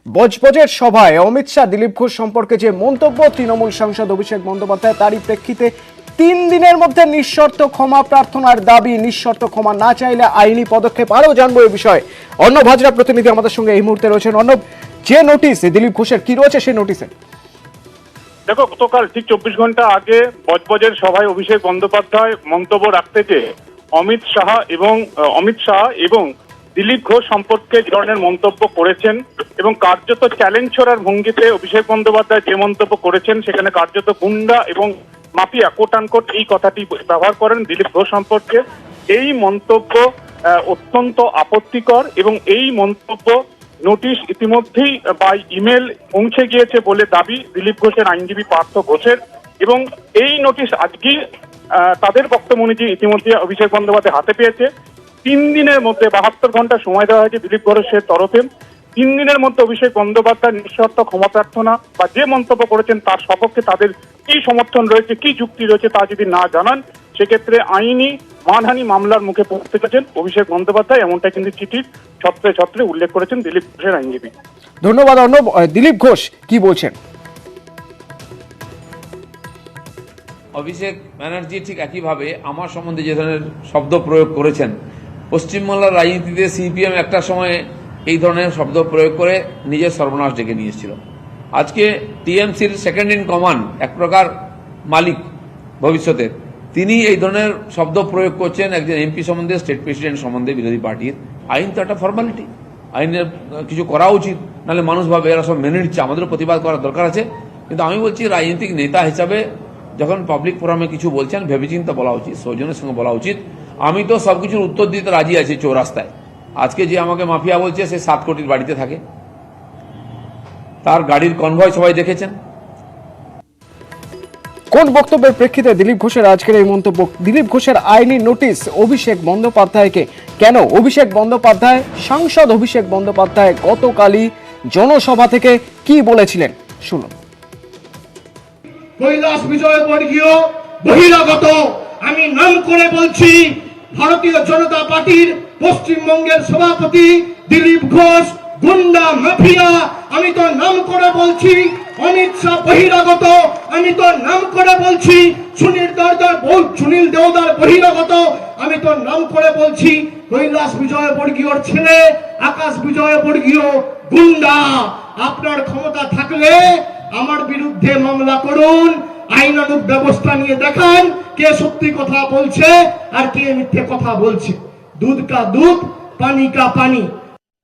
বজবজের সভায় অমিত শাহ দিলীপ ঘোষ সম্পর্কে যে মন্তব্য তৃণমূল সাংসদ অভিষেক বন্দ্যোপাধ্যায়, তারই প্রেক্ষিতে 3 দিনের মধ্যে নিঃশর্ত ক্ষমা প্রার্থনার দাবি। নিঃশর্ত ক্ষমা না চাইলে আইনি পদক্ষেপ। আরও জানবো এই বিষয়ে। অর্ণব হাজরা প্রতিনিধি আমাদের সঙ্গে এই মুহূর্তে রয়েছেন। অর্ণব, যে নোটিশ দিলীপ ঘোষের কি রয়েছে সেই নোটিশে? দেখো, গতকাল ঠিক 24 ঘন্টা আগে বজবজের সভায় অভিষেক বন্দ্যোপাধ্যায় মন্তব্য রাখতে যে অমিত শাহ এবং দিলীপ ঘোষ সম্পর্কে যে ধরনের মন্তব্য করেছেন এবং কার্যত চ্যালেঞ্জ ছড়ার ভঙ্গিতে অভিষেক বন্দ্যোপাধ্যায় যে মন্তব্য করেছেন, সেখানে কার্যত গুন্ডা এবং মাফিয়া কোট আনকোট এই কথাটি ব্যবহার করেন দিলীপ ঘোষ সম্পর্কে। এই মন্তব্য অত্যন্ত আপত্তিকর এবং এই মন্তব্য নোটিশ ইতিমধ্যেই বাই ইমেল পৌঁছে গিয়েছে বলে দাবি দিলীপ ঘোষের আইনজীবী পার্থ ঘোষের। এবং এই নোটিশ আজকেই তাদের বক্তব্য অনুযায়ী ইতিমধ্যে অভিষেক বন্দ্যোপাধ্যায় হাতে পেয়েছে। 3 দিনের মধ্যে 72 ঘন্টা সময় দেওয়া হয়েছে দিলীপ ঘোষের তরফে। 3 দিনের মধ্যে অভিষেক বন্দ্যোপাধ্যায় নিঃশর্ত ক্ষমা প্রার্থনা বা যে মন্তব্য করেছেন তার সপক্ষে তাদের কি সমর্থন রয়েছে, কি যুক্তি রয়েছে তা যদি না জানান, সেক্ষেত্রে আইনি মানহানি মামলার মুখে পড়তে চলেছেন অভিষেক বন্দ্যোপাধ্যায়, এমনটা কিন্তু চিঠির ছত্রে ছত্রে উল্লেখ করেছেন দিলীপ ঘোষের আইনজীবী। ধন্যবাদ অর্ণব। দিলীপ ঘোষ কি বলছেন? অভিষেক ব্যানার্জি ঠিক একইভাবে আমার সম্বন্ধে যে ধরনের শব্দ প্রয়োগ করেছেন, পশ্চিমবাংলার রাজনীতিতে সিপিএম একটা সময়ে এই ধরনের শব্দ প্রয়োগ করে নিজের সর্বনাশ ডেকে নিয়ে এসেছিল। আজকে টিএমসির সেকেন্ড ইন কমান্ড, এক প্রকার মালিক ভবিষ্যতের, তিনি এই ধরনের শব্দ প্রয়োগ করছেন একজন এমপি সম্বন্ধে, স্টেট প্রেসিডেন্ট সম্বন্ধে বিরোধী পার্টির। আইন তো একটা ফর্মালিটি, আইনের কিছু করা উচিত, নাহলে মানুষ ভাবে এরা সব মেনে নিচ্ছে, আমাদেরও প্রতিবাদ করার দরকার আছে। কিন্তু আমি বলছি, রাজনৈতিক নেতা হিসাবে যখন পাবলিক ফোরামে কিছু বলছেন ভেবেচিন্তে বলা উচিত, সৌজন্যের সঙ্গে বলা উচিত। আমি তো সবকিছুর উত্তর দিতে রাজি আছি চৌরাস্তায়। আজকে যে আমাকে মাফিয়া বলছে, সে 7 কোটির বাড়িতে থাকে, তার গাড়ির কনভয় সবাই দেখেছেন। কোন বক্তব্যের প্রেক্ষিতে দিলীপ ঘোষের আজকের এই মন্তব্য? দিলীপ ঘোষের আইনি নোটিশ অভিষেক বন্দ্যোপাধ্যায়কে কেন? অভিষেক বন্দ্যোপাধ্যায়, সাংসদ অভিষেক বন্দ্যোপাধ্যায় গতকালই জনসভা থেকে কি বলেছিলেন শুনুন। কৈলাস বিজয়বর্গীয় বহিরাগত, আমি নাম করে বলছি, ভারতীয় জনতা পার্টির পশ্চিমবঙ্গের সভাপতি দিলীপ ঘোষ গুন্ডা মাফিয়া। আমি তো নাম করে বলছি অমিত শাহ বহিরাগত। আমি তো নাম করে বলছি সুনীল দেওদার বহিরাগত। আমি তো নাম করে বলছি কৈলাস বিজয়বর্গীয়র ছেলে আকাশ বিজয়বর্গীয় গুন্ডা। আপনার ক্ষমতা থাকলে আমার বিরুদ্ধে মামলা করুন, আইনানুগ ব্যবস্থা নিয়ে দেখান কে সত্যি কথা বলছে আর কে মিথ্যে কথা বলছে। দুধ কা দুধ, পানি কা পানি।